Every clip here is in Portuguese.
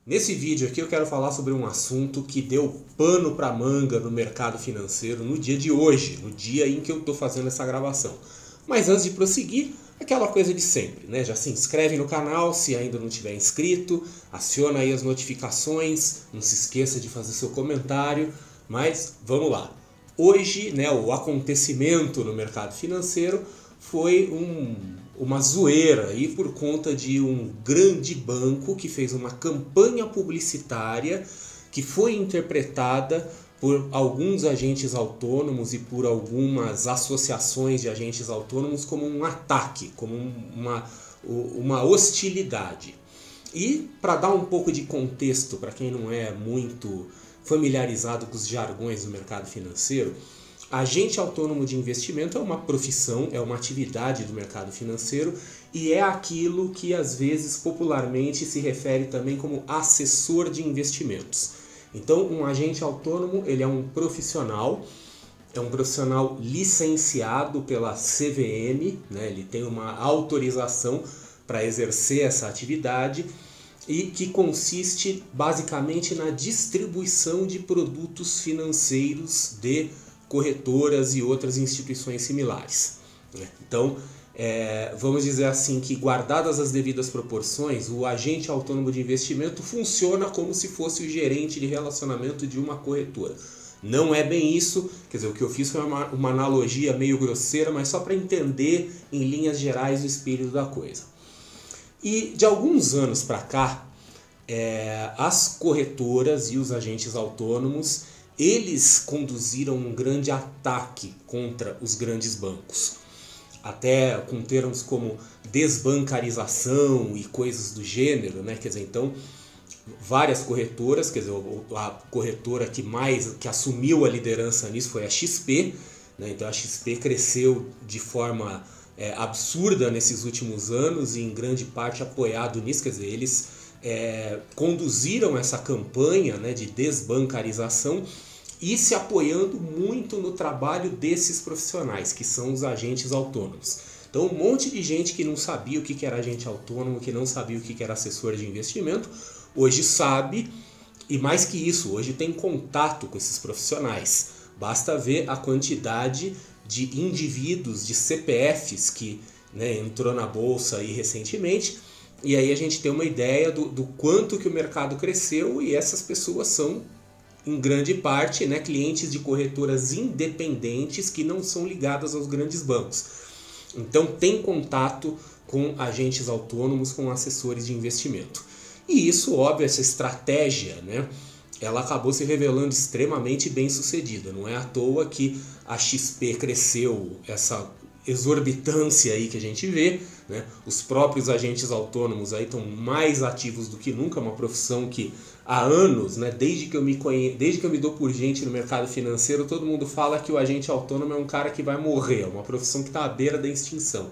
Nesse vídeo aqui eu quero falar sobre um assunto que deu pano para manga no mercado financeiro no dia de hoje, no dia em que eu estou fazendo essa gravação. Mas antes de prosseguir, aquela coisa de sempre, né? Já se inscreve no canal se ainda não tiver inscrito, aciona aí as notificações, não se esqueça de fazer seu comentário, mas vamos lá. Hoje, né, o acontecimento no mercado financeiro foi uma zoeira aí por conta de um grande banco que fez uma campanha publicitária que foi interpretada por alguns agentes autônomos e por algumas associações de agentes autônomos como um ataque, como uma hostilidade. E para dar um pouco de contexto para quem não é muito familiarizado com os jargões do mercado financeiro, agente autônomo de investimento é uma profissão, é uma atividade do mercado financeiro e é aquilo que às vezes popularmente se refere também como assessor de investimentos. Então, um agente autônomo, ele é um profissional licenciado pela CVM, né? Ele tem uma autorização para exercer essa atividade e que consiste basicamente na distribuição de produtos financeiros de corretoras e outras instituições similares. Então, vamos dizer assim que, guardadas as devidas proporções, o agente autônomo de investimento funciona como se fosse o gerente de relacionamento de uma corretora. Não é bem isso, quer dizer, o que eu fiz foi uma analogia meio grosseira, mas só para entender em linhas gerais o espírito da coisa. E de alguns anos para cá, as corretoras e os agentes autônomos, eles conduziram um grande ataque contra os grandes bancos. Até com termos como desbancarização e coisas do gênero, né? Quer dizer, então, várias corretoras, quer dizer, a corretora que assumiu a liderança nisso foi a XP, né? Então a XP cresceu de forma absurda nesses últimos anos e em grande parte apoiado nisso, quer dizer, eles conduziram essa campanha, né, de desbancarização e se apoiando muito no trabalho desses profissionais, que são os agentes autônomos. Então, um monte de gente que não sabia o que era agente autônomo, que não sabia o que era assessor de investimento, hoje sabe, e mais que isso, hoje tem contato com esses profissionais. Basta ver a quantidade de indivíduos, de CPFs que, né, entrou na bolsa aí recentemente, e aí a gente tem uma ideia do quanto que o mercado cresceu, e essas pessoas são, em grande parte, né, clientes de corretoras independentes que não são ligadas aos grandes bancos. Então tem contato com agentes autônomos, com assessores de investimento. E isso, óbvio, essa estratégia, né, ela acabou se revelando extremamente bem sucedida. Não é à toa que a XP cresceu essa exorbitância aí que a gente vê, né? Os próprios agentes autônomos aí estão mais ativos do que nunca, uma profissão que há anos, né, desde que eu me dou por gente no mercado financeiro, todo mundo fala que o agente autônomo é um cara que vai morrer, é uma profissão que está à beira da extinção.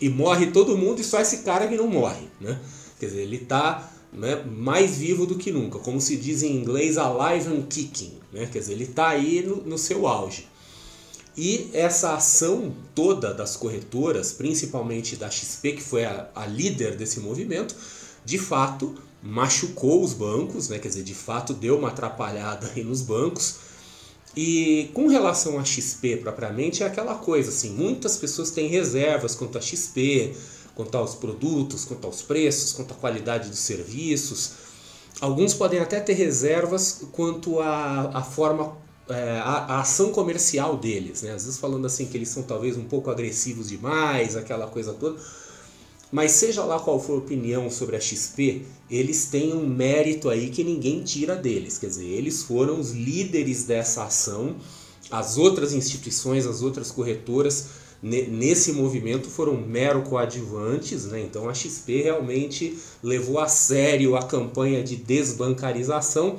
E morre todo mundo e só esse cara que não morre, né? Quer dizer, ele está, né, mais vivo do que nunca, como se diz em inglês, alive and kicking, né? Quer dizer, ele está aí no seu auge. E essa ação toda das corretoras, principalmente da XP, que foi a líder desse movimento, de fato machucou os bancos, né? Quer dizer, de fato deu uma atrapalhada aí nos bancos. E com relação à XP propriamente, é aquela coisa assim, muitas pessoas têm reservas quanto à XP, quanto aos produtos, quanto aos preços, quanto à qualidade dos serviços. Alguns podem até ter reservas quanto à forma, a ação comercial deles, né? Às vezes falando assim que eles são talvez um pouco agressivos demais, aquela coisa toda. Mas seja lá qual for a opinião sobre a XP, eles têm um mérito aí que ninguém tira deles. Quer dizer, eles foram os líderes dessa ação. As outras instituições, as outras corretoras nesse movimento foram mero coadjuvantes, né? Então a XP realmente levou a sério a campanha de desbancarização,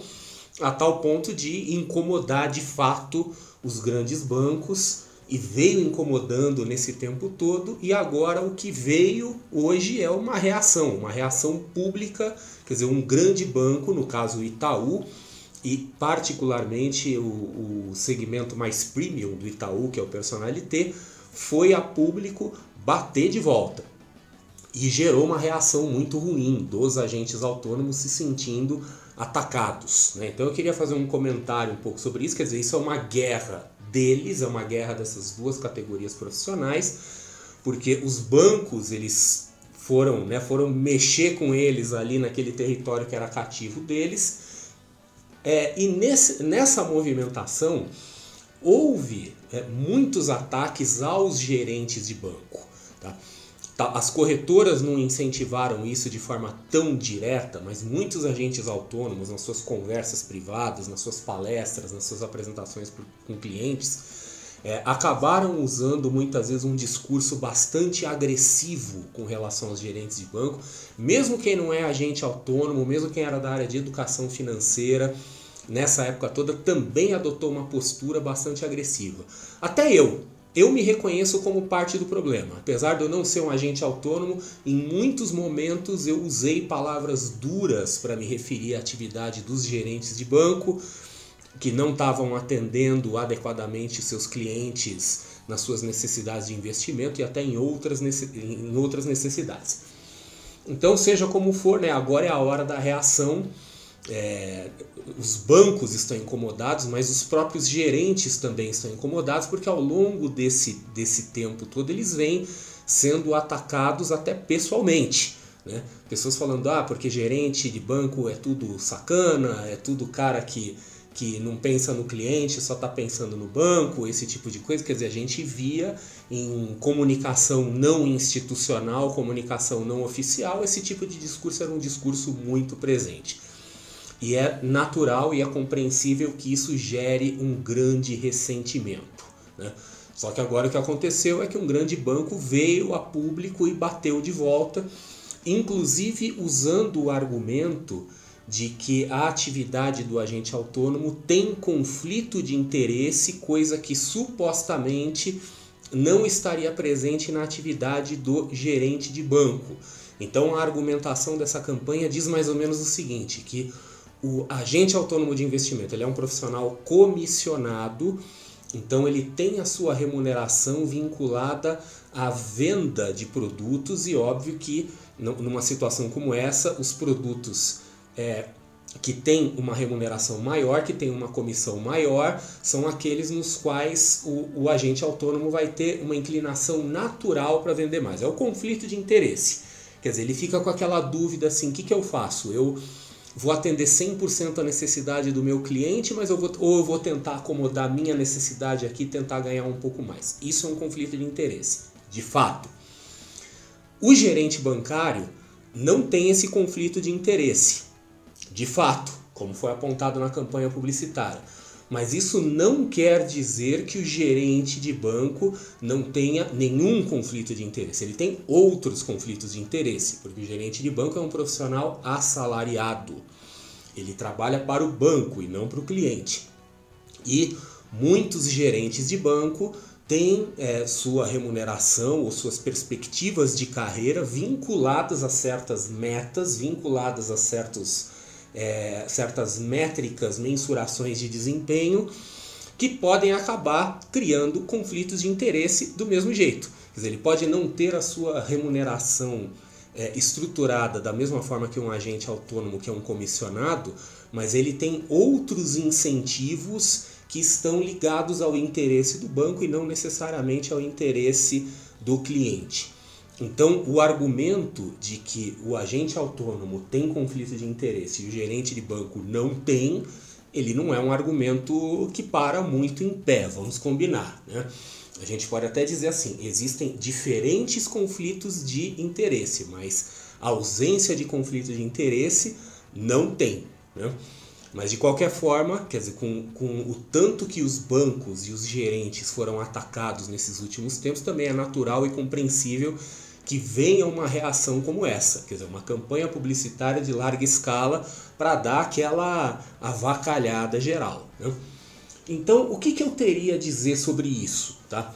a tal ponto de incomodar de fato os grandes bancos, e veio incomodando nesse tempo todo, e agora o que veio hoje é uma reação pública, quer dizer, um grande banco, no caso o Itaú, e particularmente o segmento mais premium do Itaú, que é o Personnalité, foi a público bater de volta. e gerou uma reação muito ruim dos agentes autônomos se sentindo atacados, né? Então eu queria fazer um comentário um pouco sobre isso, quer dizer, isso é uma guerra deles, é uma guerra dessas duas categorias profissionais, porque os bancos, eles foram mexer com eles ali naquele território que era cativo deles, e nessa movimentação houve muitos ataques aos gerentes de banco, tá? As corretoras não incentivaram isso de forma tão direta, mas muitos agentes autônomos, nas suas conversas privadas, nas suas palestras, nas suas apresentações com clientes, acabaram usando muitas vezes um discurso bastante agressivo com relação aos gerentes de banco, mesmo quem não é agente autônomo, mesmo quem era da área de educação financeira, nessa época toda também adotou uma postura bastante agressiva. Até eu me reconheço como parte do problema. Apesar de eu não ser um agente autônomo, em muitos momentos eu usei palavras duras para me referir à atividade dos gerentes de banco, que não estavam atendendo adequadamente seus clientes nas suas necessidades de investimento e até em outras necessidades. Então, seja como for, né, agora é a hora da reação. Os bancos estão incomodados, mas os próprios gerentes também estão incomodados, porque ao longo desse tempo todo eles vêm sendo atacados até pessoalmente, né? Pessoas falando, porque gerente de banco é tudo sacana, é tudo cara que não pensa no cliente, só está pensando no banco, esse tipo de coisa. Quer dizer, a gente via em comunicação não institucional, comunicação não oficial, esse tipo de discurso era um discurso muito presente. E é natural e é compreensível que isso gere um grande ressentimento, né? Só que agora o que aconteceu é que um grande banco veio a público e bateu de volta, inclusive usando o argumento de que a atividade do agente autônomo tem conflito de interesse, coisa que supostamente não estaria presente na atividade do gerente de banco. Então a argumentação dessa campanha diz mais ou menos o seguinte, que o agente autônomo de investimento, ele é um profissional comissionado, então ele tem a sua remuneração vinculada à venda de produtos, e óbvio que numa situação como essa, os produtos que têm uma remuneração maior, que têm uma comissão maior, são aqueles nos quais o agente autônomo vai ter uma inclinação natural para vender mais. É o conflito de interesse. Quer dizer, ele fica com aquela dúvida assim, o que eu faço? Eu vou atender 100% a necessidade do meu cliente, mas eu vou tentar acomodar a minha necessidade aqui e tentar ganhar um pouco mais. Isso é um conflito de interesse, de fato. O gerente bancário não tem esse conflito de interesse, de fato, como foi apontado na campanha publicitária. Mas isso não quer dizer que o gerente de banco não tenha nenhum conflito de interesse. Ele tem outros conflitos de interesse, porque o gerente de banco é um profissional assalariado. Ele trabalha para o banco e não para o cliente. E muitos gerentes de banco têm sua remuneração ou suas perspectivas de carreira vinculadas a certas metas, vinculadas a certas métricas, mensurações de desempenho, que podem acabar criando conflitos de interesse do mesmo jeito. Quer dizer, ele pode não ter a sua remuneração estruturada da mesma forma que um agente autônomo, que é um comissionado, mas ele tem outros incentivos que estão ligados ao interesse do banco e não necessariamente ao interesse do cliente. Então, o argumento de que o agente autônomo tem conflito de interesse e o gerente de banco não tem, ele não é um argumento que para muito em pé, vamos combinar, né? A gente pode até dizer assim, existem diferentes conflitos de interesse, mas a ausência de conflito de interesse não tem, né? Mas de qualquer forma, quer dizer, com o tanto que os bancos e os gerentes foram atacados nesses últimos tempos, também é natural e compreensível que venha uma reação como essa, quer dizer, uma campanha publicitária de larga escala para dar aquela avacalhada geral, né? Então, o que eu teria a dizer sobre isso, tá?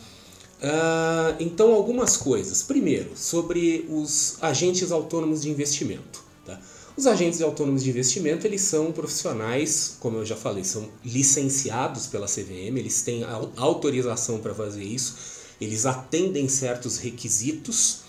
Então, algumas coisas. Primeiro, sobre os agentes autônomos de investimento, tá? Os agentes autônomos de investimento, eles são profissionais, como eu já falei, são licenciados pela CVM, eles têm autorização para fazer isso, eles atendem certos requisitos,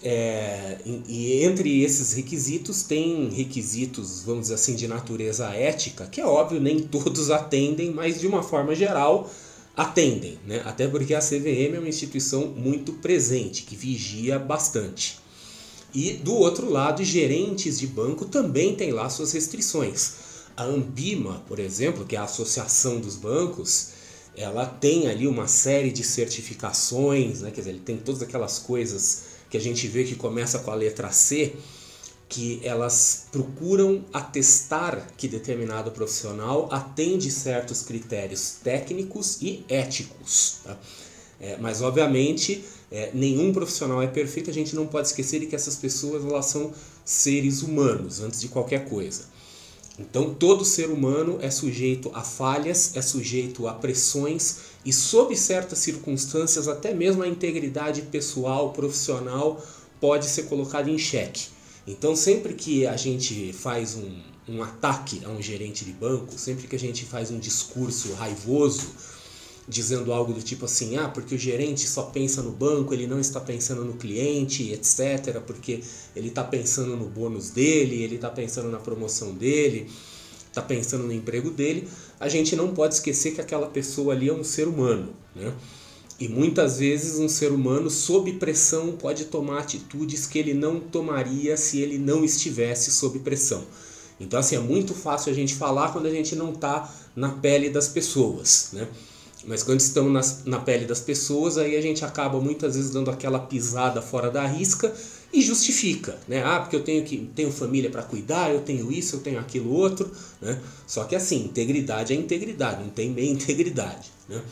E entre esses requisitos tem requisitos, vamos dizer assim, de natureza ética, que é óbvio, nem todos atendem, mas de uma forma geral atendem, né? Até porque a CVM é uma instituição muito presente, que vigia bastante. E do outro lado, gerentes de banco também têm lá suas restrições. A Ambima, por exemplo, que é a Associação dos Bancos, ela tem ali uma série de certificações, né? Quer dizer, ele tem todas aquelas coisas que a gente vê que começa com a letra C, que elas procuram atestar que determinado profissional atende certos critérios técnicos e éticos. Tá? Mas, obviamente, nenhum profissional é perfeito, a gente não pode esquecer de que essas pessoas elas são seres humanos, antes de qualquer coisa. Então, todo ser humano é sujeito a falhas, é sujeito a pressões e, sob certas circunstâncias, até mesmo a integridade pessoal, profissional, pode ser colocada em xeque. Então, sempre que a gente faz um ataque a um gerente de banco, sempre que a gente faz um discurso raivoso, dizendo algo do tipo assim, porque o gerente só pensa no banco, ele não está pensando no cliente, etc., porque ele está pensando no bônus dele, ele está pensando na promoção dele, está pensando no emprego dele, a gente não pode esquecer que aquela pessoa ali é um ser humano, né? E muitas vezes um ser humano, sob pressão, pode tomar atitudes que ele não tomaria se ele não estivesse sob pressão. Então, assim, é muito fácil a gente falar quando a gente não está na pele das pessoas, né? Mas quando estamos na pele das pessoas, aí a gente acaba muitas vezes dando aquela pisada fora da risca e justifica, né? Porque eu tenho família para cuidar, eu tenho isso, eu tenho aquilo outro, né? Só que assim, integridade é integridade, não tem meia integridade, né?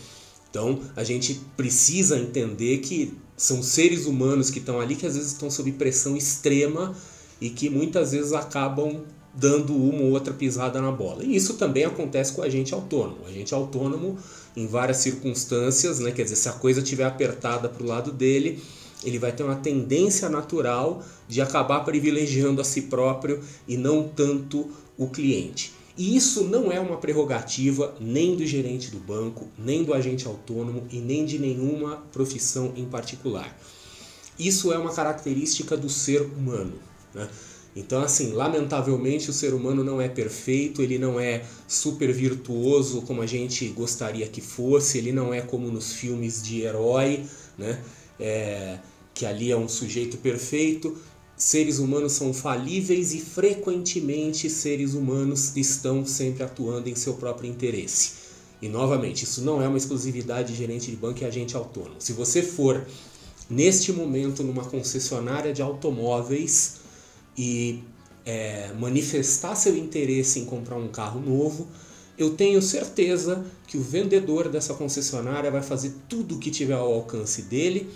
Então a gente precisa entender que são seres humanos que estão ali, que às vezes estão sob pressão extrema e que muitas vezes acabam dando uma ou outra pisada na bola. E isso também acontece com o agente autônomo. O agente autônomo, em várias circunstâncias, né, quer dizer, se a coisa estiver apertada para o lado dele, ele vai ter uma tendência natural de acabar privilegiando a si próprio e não tanto o cliente. E isso não é uma prerrogativa nem do gerente do banco, nem do agente autônomo e nem de nenhuma profissão em particular. Isso é uma característica do ser humano, né? Então, assim, lamentavelmente o ser humano não é perfeito, ele não é super virtuoso como a gente gostaria que fosse, ele não é como nos filmes de herói, né? Que ali é um sujeito perfeito. Seres humanos são falíveis e frequentemente seres humanos estão sempre atuando em seu próprio interesse. E novamente, isso não é uma exclusividade de gerente de banco e agente autônomo. Se você for, neste momento, numa concessionária de automóveis e manifestar seu interesse em comprar um carro novo, eu tenho certeza que o vendedor dessa concessionária vai fazer tudo o que tiver ao alcance dele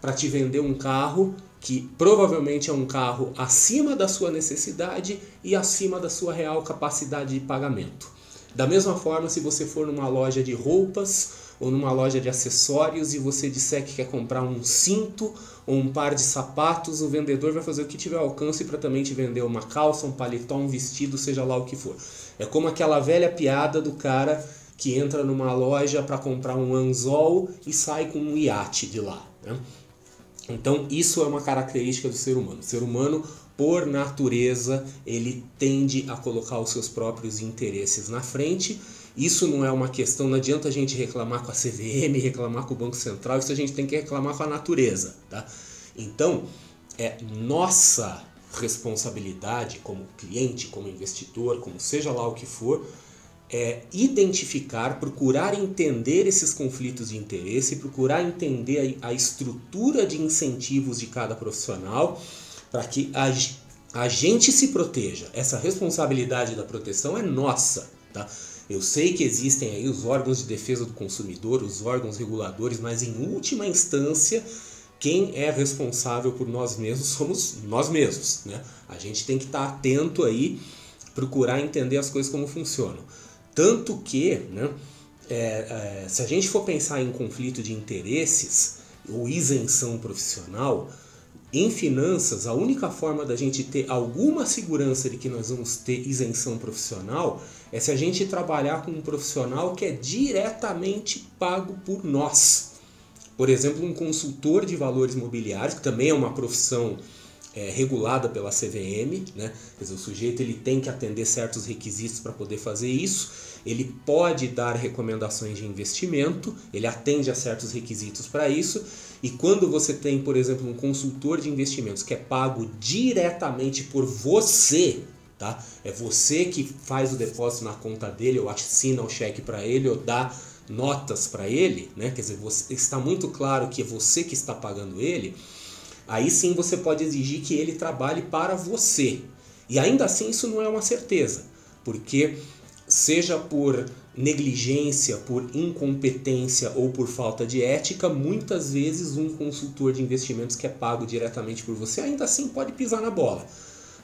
para te vender um carro que provavelmente é um carro acima da sua necessidade e acima da sua real capacidade de pagamento. Da mesma forma, se você for numa loja de roupas ou numa loja de acessórios e você disser que quer comprar um cinto ou um par de sapatos, o vendedor vai fazer o que tiver ao alcance para também te vender uma calça, um paletó, um vestido, seja lá o que for. É como aquela velha piada do cara que entra numa loja para comprar um anzol e sai com um iate de lá, né? Então isso é uma característica do ser humano. O ser humano, por natureza, ele tende a colocar os seus próprios interesses na frente. Isso não é uma questão, não adianta a gente reclamar com a CVM, reclamar com o Banco Central, isso a gente tem que reclamar com a natureza, tá? Então, é nossa responsabilidade como cliente, como investidor, como seja lá o que for, identificar, procurar entender esses conflitos de interesse, procurar entender a estrutura de incentivos de cada profissional para que a gente se proteja. Essa responsabilidade da proteção é nossa, tá? Eu sei que existem aí os órgãos de defesa do consumidor, os órgãos reguladores, mas em última instância, quem é responsável por nós mesmos somos nós mesmos, né? A gente tem que estar atento aí, procurar entender as coisas como funcionam. Tanto que, né, se a gente for pensar em conflito de interesses ou isenção profissional, em finanças, a única forma da gente ter alguma segurança de que nós vamos ter isenção profissional é se a gente trabalhar com um profissional que é diretamente pago por nós. Por exemplo, um consultor de valores imobiliários, que também é uma profissão regulada pela CVM, né? Quer dizer, o sujeito ele tem que atender certos requisitos para poder fazer isso, ele pode dar recomendações de investimento, ele atende a certos requisitos para isso, e quando você tem, por exemplo, um consultor de investimentos que é pago diretamente por você, tá? É você que faz o depósito na conta dele, ou assina o cheque para ele, ou dá notas para ele, né? Quer dizer, está muito claro que é você que está pagando ele. Aí sim você pode exigir que ele trabalhe para você. E ainda assim isso não é uma certeza, porque seja por negligência, por incompetência ou por falta de ética, muitas vezes um consultor de investimentos que é pago diretamente por você ainda assim pode pisar na bola.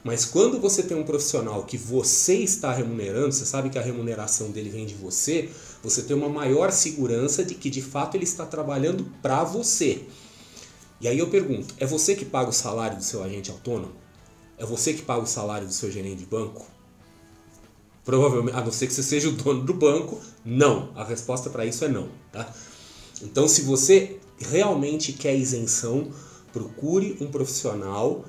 Mas quando você tem um profissional que você está remunerando, você sabe que a remuneração dele vem de você, você tem uma maior segurança de que de fato ele está trabalhando para você. E aí eu pergunto, é você que paga o salário do seu agente autônomo? É você que paga o salário do seu gerente de banco? Provavelmente, a não ser que você seja o dono do banco, não. A resposta para isso é não. Tá? Então, se você realmente quer isenção, procure um profissional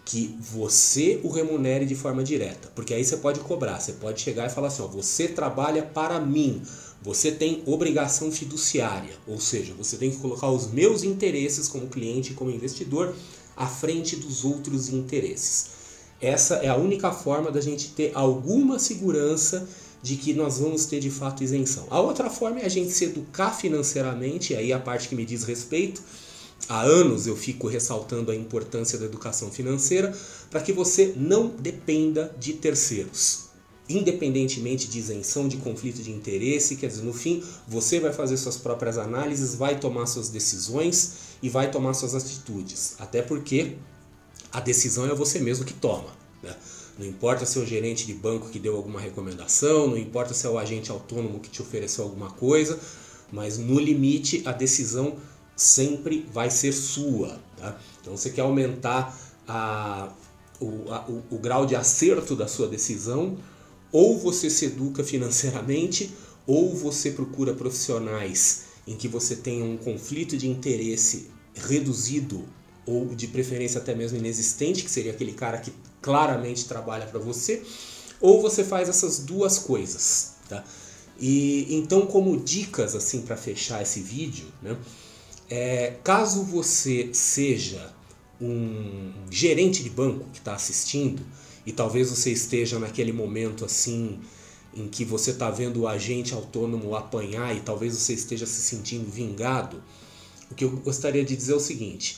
que você o remunere de forma direta. Porque aí você pode cobrar, você pode chegar e falar assim, ó, você trabalha para mim. Você tem obrigação fiduciária, ou seja, você tem que colocar os meus interesses como cliente e como investidor à frente dos outros interesses. Essa é a única forma da gente ter alguma segurança de que nós vamos ter de fato isenção. A outra forma é a gente se educar financeiramente, aí a parte que me diz respeito. Há anos eu fico ressaltando a importância da educação financeira para que você não dependa de terceiros. Independentemente de isenção, de conflito de interesse, quer dizer, no fim, você vai fazer suas próprias análises, vai tomar suas decisões e vai tomar suas atitudes. Até porque a decisão é você mesmo que toma, né? Não importa se é o gerente de banco que deu alguma recomendação, não importa se é o agente autônomo que te ofereceu alguma coisa, mas no limite a decisão sempre vai ser sua, tá? Então você quer aumentar o grau de acerto da sua decisão, ou você se educa financeiramente, ou você procura profissionais em que você tenha um conflito de interesse reduzido, ou de preferência até mesmo inexistente, que seria aquele cara que claramente trabalha para você, ou você faz essas duas coisas, tá? E então, como dicas assim para fechar esse vídeo, né? Caso você seja um gerente de banco que está assistindo, e talvez você esteja naquele momento assim em que você está vendo o agente autônomo apanhar e talvez você esteja se sentindo vingado, o que eu gostaria de dizer é o seguinte,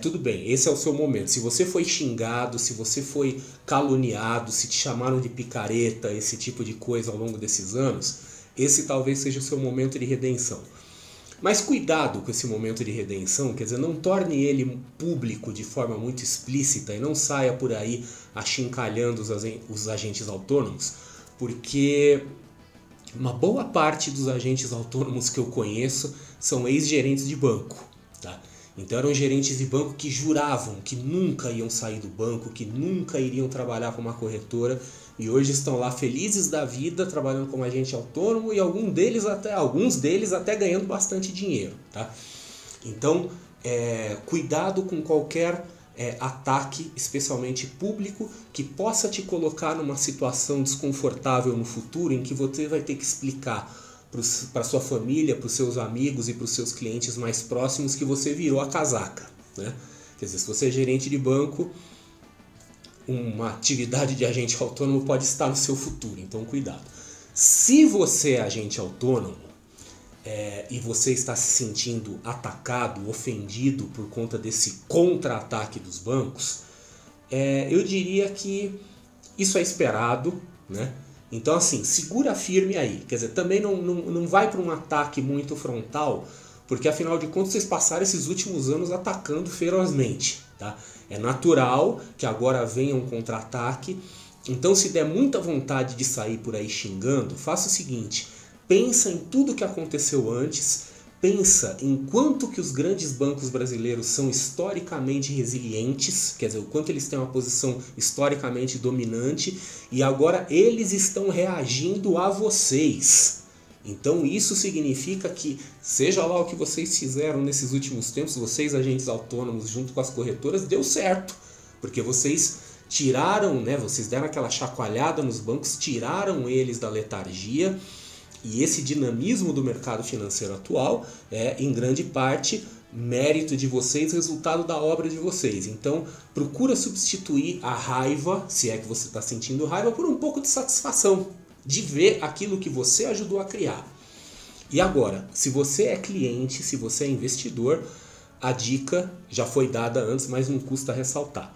tudo bem, esse é o seu momento. Se você foi xingado, se você foi caluniado, se te chamaram de picareta, esse tipo de coisa ao longo desses anos, esse talvez seja o seu momento de redenção. Mas cuidado com esse momento de redenção, quer dizer, não torne ele público de forma muito explícita e não saia por aí achincalhando os agentes autônomos, porque uma boa parte dos agentes autônomos que eu conheço são ex-gerentes de banco, tá? Então eram gerentes de banco que juravam que nunca iam sair do banco, que nunca iriam trabalhar com uma corretora, e hoje estão lá felizes da vida trabalhando como agente autônomo e alguns deles até ganhando bastante dinheiro, tá? Então, cuidado com qualquer ataque, especialmente público, que possa te colocar numa situação desconfortável no futuro em que você vai ter que explicar para sua família, para os seus amigos e para os seus clientes mais próximos que você virou a casaca, né? Quer dizer, se você é gerente de banco, uma atividade de agente autônomo pode estar no seu futuro, então cuidado. Se você é agente autônomo e você está se sentindo atacado, ofendido por conta desse contra-ataque dos bancos, eu diria que isso é esperado, né? Então assim, segura firme aí, quer dizer, também não vai para um ataque muito frontal, porque afinal de contas vocês passaram esses últimos anos atacando ferozmente, tá? É natural que agora venha um contra-ataque, então se der muita vontade de sair por aí xingando, faça o seguinte, pensa em tudo que aconteceu antes, pensa em quanto que os grandes bancos brasileiros são historicamente resilientes, quer dizer, o quanto eles têm uma posição historicamente dominante, e agora eles estão reagindo a vocês. Então isso significa que, seja lá o que vocês fizeram nesses últimos tempos, vocês agentes autônomos junto com as corretoras, deu certo. Porque vocês tiraram, né, vocês deram aquela chacoalhada nos bancos, tiraram eles da letargia. E esse dinamismo do mercado financeiro atual é, em grande parte, mérito de vocês, resultado da obra de vocês. Então, procura substituir a raiva, se é que você está sentindo raiva, por um pouco de satisfação, de ver aquilo que você ajudou a criar. E agora, se você é cliente, se você é investidor, a dica já foi dada antes, mas não custa ressaltar.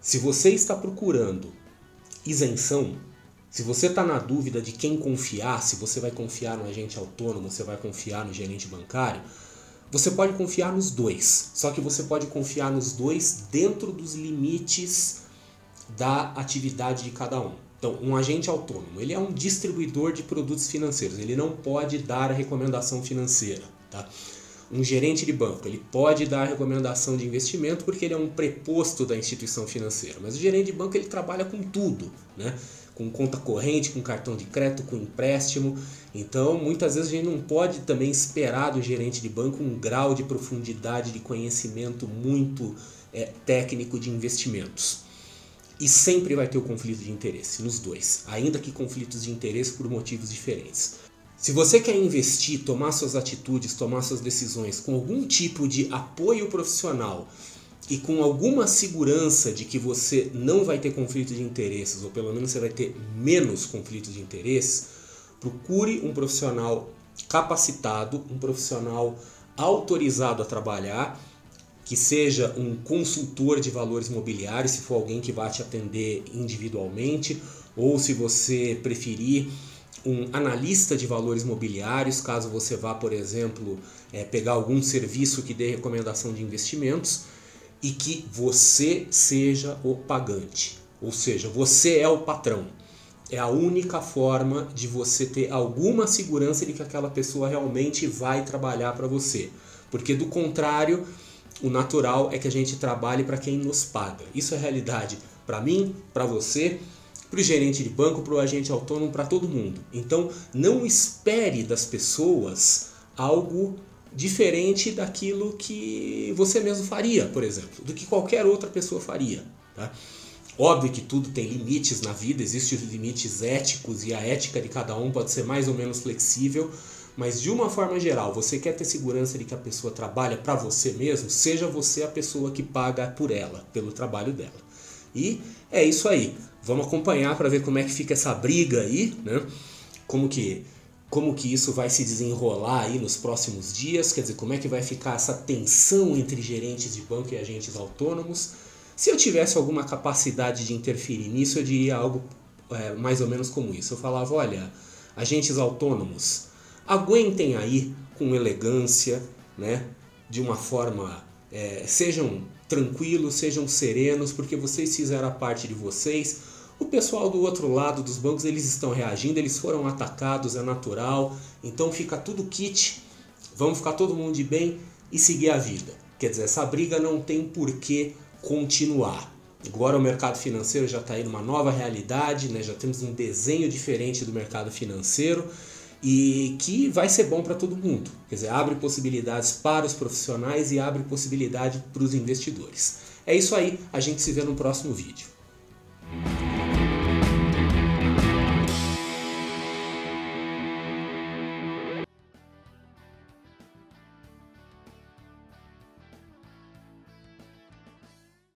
Se você está procurando isenção, se você está na dúvida de quem confiar, se você vai confiar no agente autônomo, você vai confiar no gerente bancário, você pode confiar nos dois. Só que você pode confiar nos dois dentro dos limites da atividade de cada um. Então, um agente autônomo, ele é um distribuidor de produtos financeiros, ele não pode dar a recomendação financeira, tá? Um gerente de banco, ele pode dar a recomendação de investimento porque ele é um preposto da instituição financeira, mas o gerente de banco ele trabalha com tudo, né? Com conta corrente, com cartão de crédito, com empréstimo. Então, muitas vezes a gente não pode também esperar do gerente de banco um grau de profundidade de conhecimento muito técnico de investimentos. E sempre vai ter o conflito de interesse nos dois, ainda que conflitos de interesse por motivos diferentes. Se você quer investir, tomar suas atitudes, tomar suas decisões com algum tipo de apoio profissional e com alguma segurança de que você não vai ter conflito de interesses, ou pelo menos você vai ter menos conflito de interesses, procure um profissional capacitado, um profissional autorizado a trabalhar, que seja um consultor de valores imobiliários, se for alguém que vai te atender individualmente, ou se você preferir, um analista de valores imobiliários, caso você vá, por exemplo, pegar algum serviço que dê recomendação de investimentos, e que você seja o pagante, ou seja, você é o patrão. É a única forma de você ter alguma segurança de que aquela pessoa realmente vai trabalhar para você, porque do contrário, o natural é que a gente trabalhe para quem nos paga. Isso é realidade para mim, para você, para o gerente de banco, para o agente autônomo, para todo mundo. Então, não espere das pessoas algo diferente daquilo que você mesmo faria, por exemplo, do que qualquer outra pessoa faria, tá? Óbvio que tudo tem limites na vida, existem os limites éticos e a ética de cada um pode ser mais ou menos flexível, mas de uma forma geral, você quer ter segurança de que a pessoa trabalha para você mesmo, seja você a pessoa que paga por ela, pelo trabalho dela. E é isso aí. Vamos acompanhar para ver como é que fica essa briga aí, né? Como que isso vai se desenrolar aí nos próximos dias, quer dizer, como é que vai ficar essa tensão entre gerentes de banco e agentes autônomos. Se eu tivesse alguma capacidade de interferir nisso, eu diria algo mais ou menos como isso. Eu falava, olha, agentes autônomos, aguentem aí com elegância, né? De uma forma, sejam tranquilos, sejam serenos, porque vocês fizeram a parte de vocês. O pessoal do outro lado dos bancos, eles estão reagindo, eles foram atacados, é natural, então fica tudo kit, vamos ficar todo mundo de bem e seguir a vida. Quer dizer, essa briga não tem por que continuar. Agora o mercado financeiro já está aí numa nova realidade, né? Já temos um desenho diferente do mercado financeiro e que vai ser bom para todo mundo. Quer dizer, abre possibilidades para os profissionais e abre possibilidade para os investidores. É isso aí, a gente se vê no próximo vídeo.